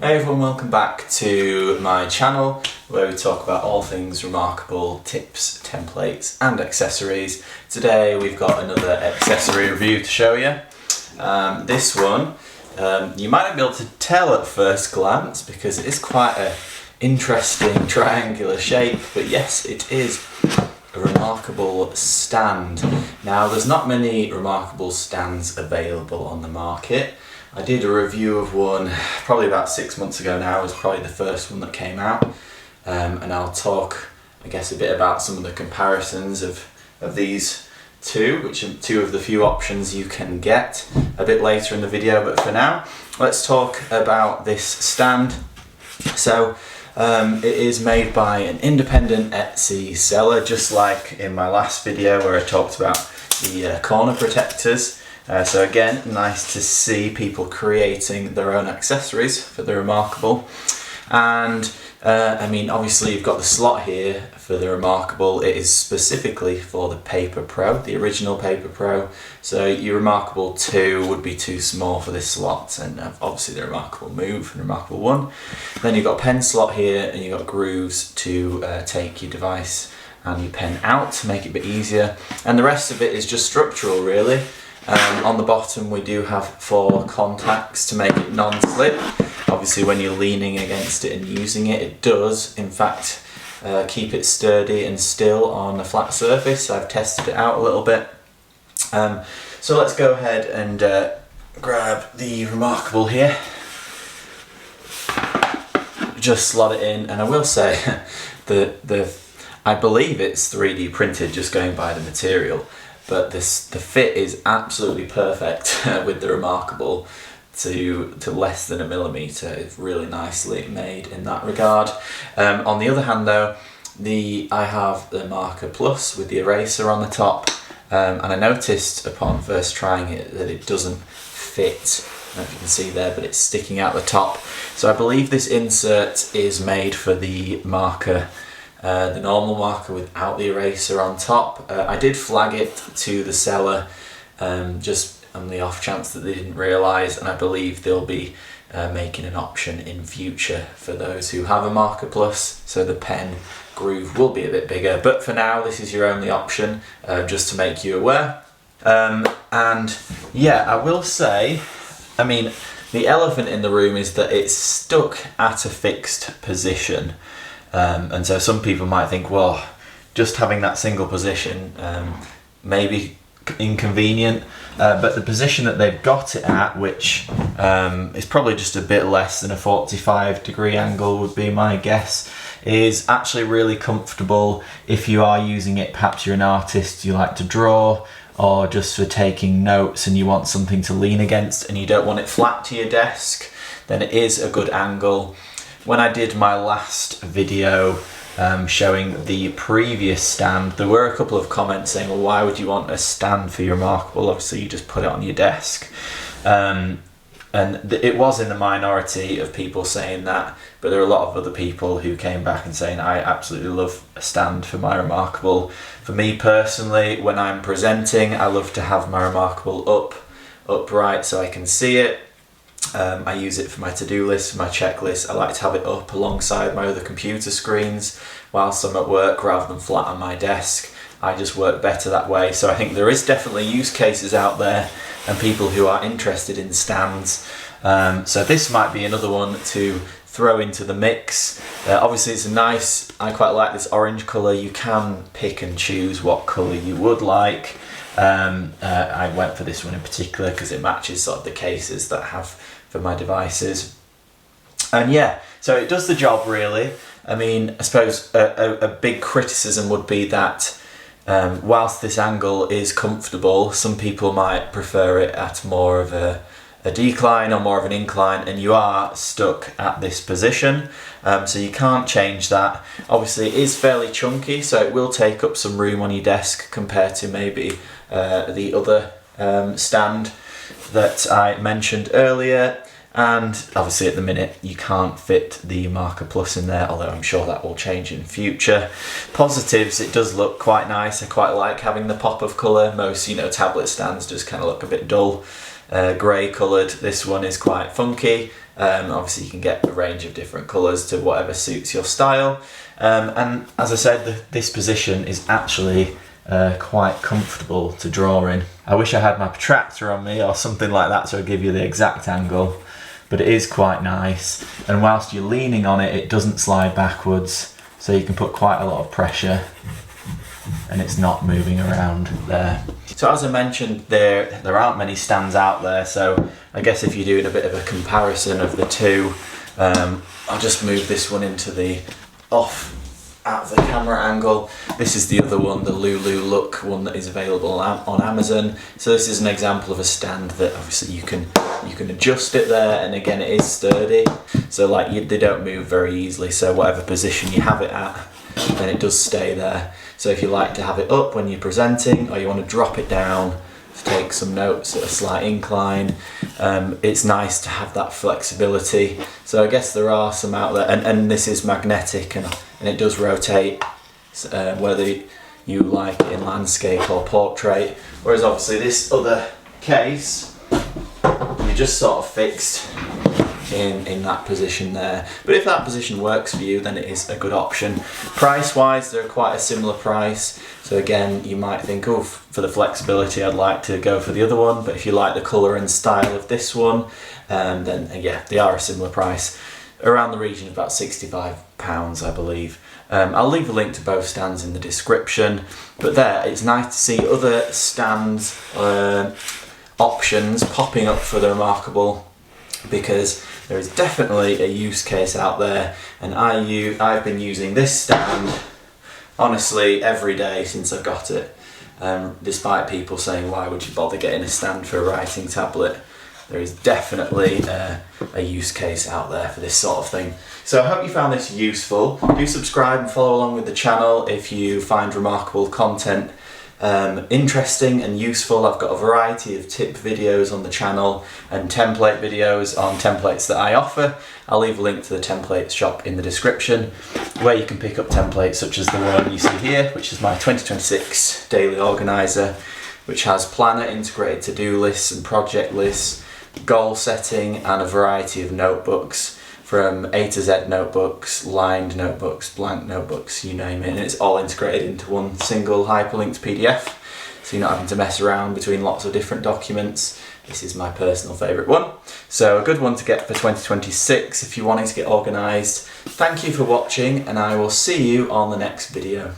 Hey everyone, welcome back to my channel where we talk about all things reMarkable, tips, templates and accessories. Today we've got another accessory review to show you. This one, you might not be able to tell at first glance because it is quite an interesting triangular shape, but yes, it is a reMarkable stand. Now there's not many reMarkable stands available on the market. I did a review of one probably about 6 months ago now. It was probably the first one that came out, and I'll talk I guess a bit about some of the comparisons of these two, which are two of the few options you can get a bit later in the video, but for now let's talk about this stand. So it is made by an independent Etsy seller, just like in my last video where I talked about the corner protectors. So again, nice to see people creating their own accessories for the reMarkable. And I mean, obviously you've got the slot here for the reMarkable. It is specifically for the Paper Pro, the original Paper Pro. So your reMarkable 2 would be too small for this slot, and obviously the reMarkable Move and reMarkable 1. Then you've got a pen slot here, and you've got grooves to take your device and your pen out to make it a bit easier. And the rest of it is just structural, really. On the bottom we do have 4 contacts to make it non-slip. Obviously when you're leaning against it and using it, it does in fact keep it sturdy and still on a flat surface. I've tested it out a little bit. So let's go ahead and grab the reMarkable here. Just slot it in, and I will say I believe it's 3D printed, just going by the material. But the fit is absolutely perfect with the reMarkable to less than 1 millimeter. It's really nicely made in that regard. On the other hand though, I have the Marker Plus with the eraser on the top, and I noticed upon first trying it that it doesn't fit. I don't know if you can see there, but it's sticking out the top. So I believe this insert is made for the marker, the normal marker without the eraser on top. I did flag it to the seller just on the off chance that they didn't realise, and I believe they'll be making an option in future for those who have a Marker Plus, so the pen groove will be a bit bigger, but for now this is your only option, just to make you aware. And yeah, I will say, I mean, the elephant in the room is that it's stuck at a fixed position. And so some people might think, well, just having that single position may be inconvenient, but the position that they've got it at, which is probably just a bit less than a 45-degree angle would be my guess, is actually really comfortable if you are using it. Perhaps you're an artist, you like to draw, or just for taking notes and you want something to lean against and you don't want it flat to your desk, then it is a good angle. When I did my last video showing the previous stand, there were a couple of comments saying, well, why would you want a stand for your reMarkable? Obviously you just put it on your desk. And it was in the minority of people saying that, but there are a lot of other people who came back and saying, I absolutely love a stand for my reMarkable. For me personally, when I'm presenting, I love to have my reMarkable upright so I can see it. I use it for my to-do list, for my checklist. I like to have it up alongside my other computer screens whilst I'm at work rather than flat on my desk. I just work better that way. So I think there is definitely use cases out there and people who are interested in stands. So this might be another one to throw into the mix. Obviously it's nice, I quite like this orange colour. You can pick and choose what colour you would like. I went for this one in particular because it matches sort of the cases that I have for my devices. And yeah, so it does the job really. I mean, I suppose a big criticism would be that whilst this angle is comfortable, some people might prefer it at more of a decline or more of an incline, and you are stuck at this position. So you can't change that. Obviously it is fairly chunky, so it will take up some room on your desk compared to maybe the other stand that I mentioned earlier. And obviously at the minute you can't fit the Marker Plus in there, although I'm sure that will change in future. Positives, it does look quite nice. I quite like having the pop of colour. Most, tablet stands just kind of look a bit dull, grey coloured. This one is quite funky. Obviously you can get a range of different colours to whatever suits your style. And as I said, this position is actually quite comfortable to draw in. I wish I had my protractor on me or something like that so I'd give you the exact angle, but it is quite nice. And whilst you're leaning on it, it doesn't slide backwards, so you can put quite a lot of pressure and it's not moving around there. So as I mentioned, there aren't many stands out there, so I guess if you're doing a bit of a comparison of the two, I'll just move this one into the off out of the camera angle. This is the other one, the Lulu Look one that is available on Amazon. So this is an example of a stand that obviously you can adjust it there, and again it is sturdy, so like they don't move very easily, so whatever position you have it at, then it does stay there. So if you like to have it up when you're presenting, or you want to drop it down to take some notes at a slight incline, it's nice to have that flexibility. So I guess there are some out there, and this is magnetic and it does rotate, whether you like it in landscape or portrait, whereas obviously this other case, you're just sort of fixed in that position there. But if that position works for you, then it is a good option. Price wise, they're quite a similar price, so again you might think, oh, for the flexibility I'd like to go for the other one, but if you like the colour and style of this one, then yeah, they are a similar price, around the region of about £65 I believe. I'll leave a link to both stands in the description, but there, it's nice to see other stands options popping up for the reMarkable, because there is definitely a use case out there, and I've been using this stand honestly every day since I got it, despite people saying why would you bother getting a stand for a writing tablet. There is definitely a use case out there for this sort of thing. So I hope you found this useful. Do subscribe and follow along with the channel if you find reMarkable content interesting and useful. I've got a variety of tip videos on the channel and template videos on templates that I offer. I'll leave a link to the template shop in the description, where you can pick up templates such as the one you see here, which is my 2026 daily organizer, which has planner, integrated to-do lists and project lists, goal setting, and a variety of notebooks, from A to Z notebooks, lined notebooks, blank notebooks, you name it, and it's all integrated into one single hyperlinked PDF, so you're not having to mess around between lots of different documents. This is my personal favourite one, so a good one to get for 2026 if you're wanting to get organised. Thank you for watching, and I will see you on the next video.